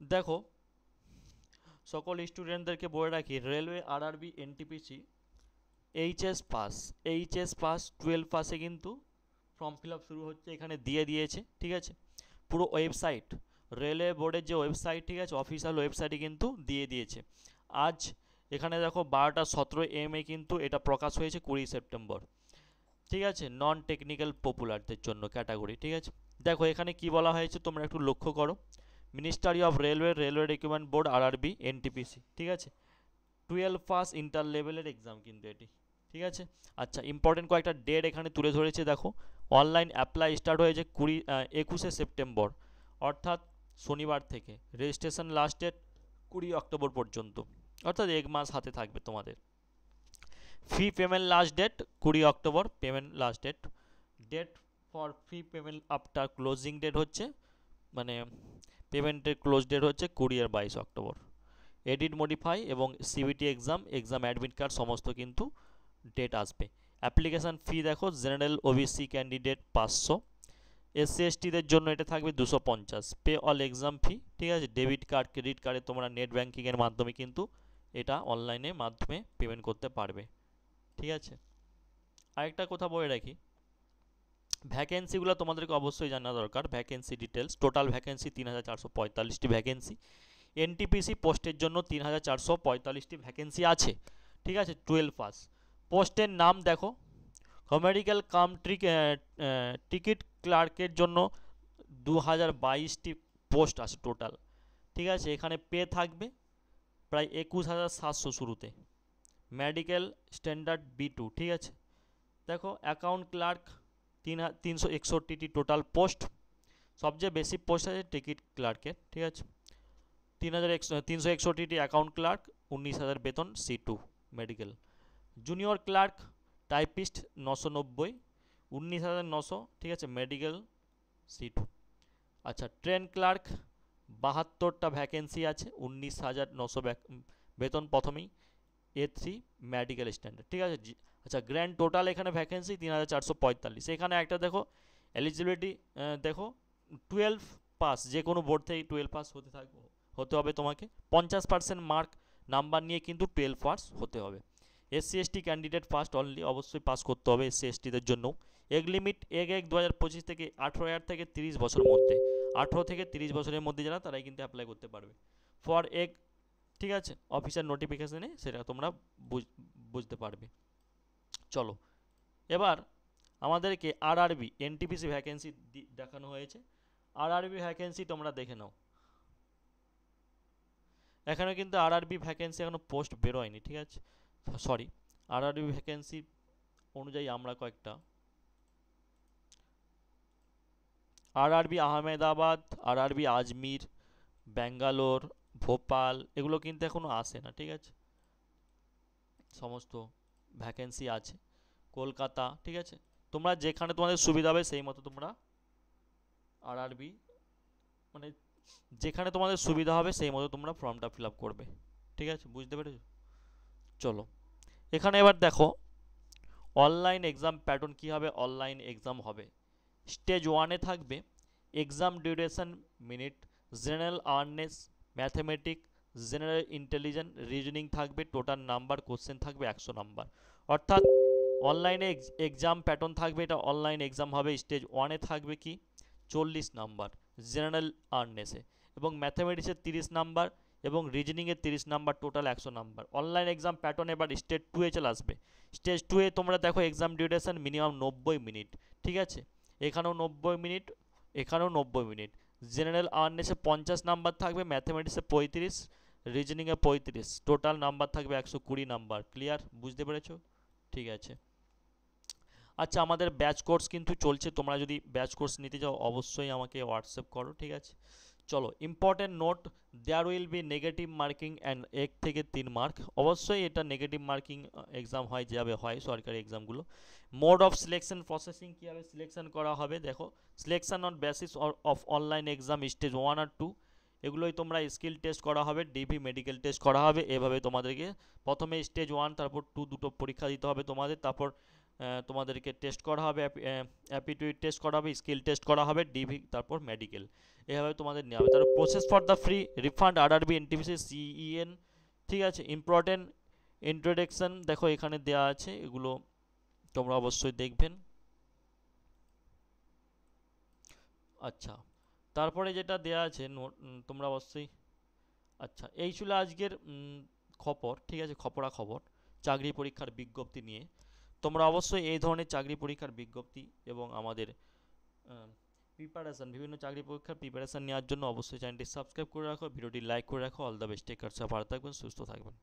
দেখো, সকল স্টুডেন্টদেরকে বলে রাখি, railway, RRB, NTPC, HS pass 12 পাসে কিন্তু ফর্ম ফিল আপ শুরু হচ্ছে, এখানে দিয়ে দিয়েছে। ঠিক আছে, পুরো ওয়েবসাইট, রেলওয়ে বোর্ডের যে ওয়েবসাইট, ঠিক আছে, অফিসিয়াল ওয়েবসাইটে কিন্তু দিয়ে দিয়েছে। আজ এখানে দেখো 12:17 AM কিন্তু এটা প্রকাশ হয়েছে, 20 সেপ্টেম্বর। ঠিক আছে, নন টেকনিক্যাল পপুলারদের জন্য ক্যাটাগরি। ঠিক আছে, দেখো এখানে কি বলা হয়েছে তোমরা একটু লক্ষ্য করো। Ministry of railway recruitment board, RRB, NTPC. ঠিক আছে, 12 পাস ইন্টার লেভেলের এক্সাম কিন্তু এটি। ঠিক আছে, আচ্ছা ইম্পর্টেন্ট কয়েকটা ডেট এখানে তুলে ধরেছে দেখো। অনলাইন অ্যাপ্লাই স্টার্ট হয়েছে 21 সেপ্টেম্বর, অর্থাৎ শনিবার থেকে। রেজিস্ট্রেশন লাস্ট ডেট 20 অক্টোবর পর্যন্ত, অর্থাৎ 1 মাস হাতে থাকবে তোমাদের। Fee payment last date 20 October, payment last date. Date for fee payment after closing date হচ্ছে, মানে পেমেন্টের ক্লোজ ডেট হচ্ছে 20 আর 22 অক্টোবর। এডিট মডিফাই এবং সিবিটি এক্সাম অ্যাডমিট কার্ড সমস্ত কিন্তু ডেট আসবে। অ্যাপ্লিকেশান ফি দেখো, জেনারেল ওবিসি ক্যান্ডিডেট 500, এসসি এসটিদের জন্য এটা থাকবে 250। Pay all exam fee. ঠিক আছে, ডেবিট কার্ড, ক্রেডিট কার্ডে তোমরা নেট ব্যাঙ্কিংয়ের মাধ্যমে কিন্তু এটা অনলাইনে মাধ্যমে পেমেন্ট করতে পারবে। ঠিক আছে, আরেকটা কথা বলে রাখি, ভ্যাকেন্সিগুলো তোমাদেরকে অবশ্যই জানা দরকার। ভ্যাকেন্সি ডিটেলস, টোটাল ভ্যাকেন্সি 3445টি ভ্যাকেন্সি। এনটিপিসি পোস্টের জন্য 3445টি ভ্যাকেন্সি আছে। ঠিক আছে, 12 পাস। পোস্টের নাম দেখো, কমার্শিয়াল কাম টিকিট ক্লার্কের জন্য 2022টি পোস্ট আছে টোটাল। ঠিক আছে, এখানে পে থাকবে প্রায় 21,700 শুরুতে। Medical standard B2। ঠিক আছে, দেখো অ্যাকাউন্ট ক্লার্ক 361টি টোটাল পোস্ট। সবচেয়ে বেশি পোস্ট আছে টিকিট ক্লার্কের। ঠিক আছে, 361টি অ্যাকাউন্ট ক্লার্ক, 19,000 বেতন, C2 medical. Junior clerk typist 990, 19,900। ঠিক আছে, মেডিকেল, C2। আচ্ছা, ট্রেন ক্লার্ক 72টা ভ্যাকেন্সি আছে, 19,900 বেতন প্রথমেই, A3 মেডিকেল স্ট্যান্ডার্ড। ঠিক আছে, আচ্ছা গ্র্যান্ড টোটাল এখানে ভ্যাকেন্সি 3,445। এখানে একটা দেখো এলিজিবিলিটি, দেখো 12 পাস, যে কোনো বোর্ড থেকে 12 পাস হতে হবে তোমাকে। 50% মার্ক নাম্বার নিয়ে কিন্তু 12 পাস হতে হবে। SC ST candidate first only, অবশ্যই পাস করতে হবে এসসি এসটিদের জন্য। এগ লিমিট, এগ 2025 থেকে 18 থেকে 30 বছরের মধ্যে, 18 থেকে 30 বছরের মধ্যে যারা, তারাই কিন্তু অ্যাপ্লাই করতে পারবে ফর এগ। ঠিক আছে, অফিসিয়াল নোটিফিকেশানে সেটা তোমরা বুঝতে পারবে। চলো, এবার আমাদেরকে আরআরবি এনটিপিসি ভ্যাকেন্সি দেখানো হয়েছে। আরআরবি ভ্যাকেন্সি তোমরা দেখে নাও। এখানে কিন্তু আরআরবি ভ্যাকেন্সি এখনো পোস্ট বেরোয়নি। ঠিক আছে, সরি, আরআরবি ভ্যাকেন্সি অনুযায়ী আমরা কয়েকটা, আরআরবি আহমেদাবাদ, আরআরবি আজমির, ব্যাঙ্গালোর, ভোপাল, এগুলো কিন্তু এখনও আসে না। ঠিক আছে, সমস্ত ভ্যাকেন্সি আছে কলকাতা। ঠিক আছে, তোমরা যেখানে তোমাদের সুবিধা হবে সেই মতো তোমরা আরআরবি, মানে যেখানে তোমাদের সুবিধা হবে সেই মতো তোমরা ফর্মটা ফিল আপ করবে। ঠিক আছে, বুঝতে পেরেছো? চলো, এখানে এবার দেখো অনলাইন এক্সাম প্যাটার্ন কী হবে। অনলাইন এক্সাম হবে, স্টেজ 1-এ থাকবে exam duration minute, general awareness, mathematics, general intelligence, reasoning থাকবে। টোটাল নাম্বার কোশ্চেন থাকবে 100 নাম্বার। অর্থাৎ অনলাইনে এক্সাম প্যাটার্ন থাকবে, এটা অনলাইন এক্সাম হবে। স্টেজ 1-এ থাকবে কি 40 নাম্বার জেনারেল আওয়ারনেসে, এবং ম্যাথামেটিক্সের 30 নাম্বার, এবং রিজনিংয়ের 30 number, total 100 number. Online exam pattern এবার স্টেজ 2-এ চলে আসবে। স্টেজ 2-এ তোমরা দেখো এক্সাম ডিউরেশন মিনিমাম 90 মিনিট। ঠিক আছে, এখানেও 90 মিনিট, এখানেও 90 মিনিট। জেনারেল আওয়ারনেসে 50 নাম্বার থাকবে, ম্যাথামেটিক্সে 35, রিজনিংয়ে 35, টোটাল নাম্বার থাকবে 120 নাম্বার। ক্লিয়ার, বুঝতে পেরেছো? ঠিক আছে, আচ্ছা আমাদের ব্যাচ কোর্স কিন্তু চলছে, তোমরা যদি ব্যাচ কোর্স নিতে চাও অবশ্যই আমাকে হোয়াটসঅ্যাপ করো। ঠিক আছে, চলো important note, there will be negative marking and 1 থেকে 3 মার্ক। অবশ্যই এটা নেগেটিভ মার্কিং এক্সাম হয়, যেভাবে হয় সরকারি এক্সামগুলো। মোড অফ সিলেকশন প্রসেসিং, কীভাবে সিলেকশন করা হবে দেখো। Selection on basis of online exam stage 1 আর 2, এগুলোই তোমরা স্কিল টেস্ট করা হবে, ডিভি মেডিকেল টেস্ট করা হবে। এভাবে তোমাদেরকে প্রথমে স্টেজ 1 তারপর 2 দুটো পরীক্ষা দিতে হবে তোমাদের। তারপর তোমাদেরকে টেস্ট করা হবে, অ্যাপিটিউড টেস্ট করা হবে, স্কিল টেস্ট করা হবে, ডিভি, তারপর মেডিকেল, এভাবে তোমাদের নেওয়া হবে। তারপর process for the free refund RRB NTPC CEN, ঠিক আছে। ইম্পর্টেন্ট ইন্ট্রোডাকশান দেখো এখানে দেওয়া আছে, এগুলো তোমরা অবশ্যই দেখবেন। আচ্ছা, তারপরে যেটা দেওয়া আছে তোমরা অবশ্যই, আচ্ছা এই ছিল আজকের খবর, ঠিক আছে, খবর চাকরি পরীক্ষার বিজ্ঞপ্তি নিয়ে। তোমরা অবশ্যই এই ধরনের চাকরি পরীক্ষার বিজ্ঞপ্তি এবং আমাদের প্রিপারেশান, বিভিন্ন চাকরি পরীক্ষার প্রিপারেশান নেওয়ার জন্য অবশ্যই চ্যানেলটি সাবস্ক্রাইব করে রাখো, ভিডিওটি লাইক করে রাখো। All the best, take care, ভালো থাকবেন, সুস্থ থাকবেন।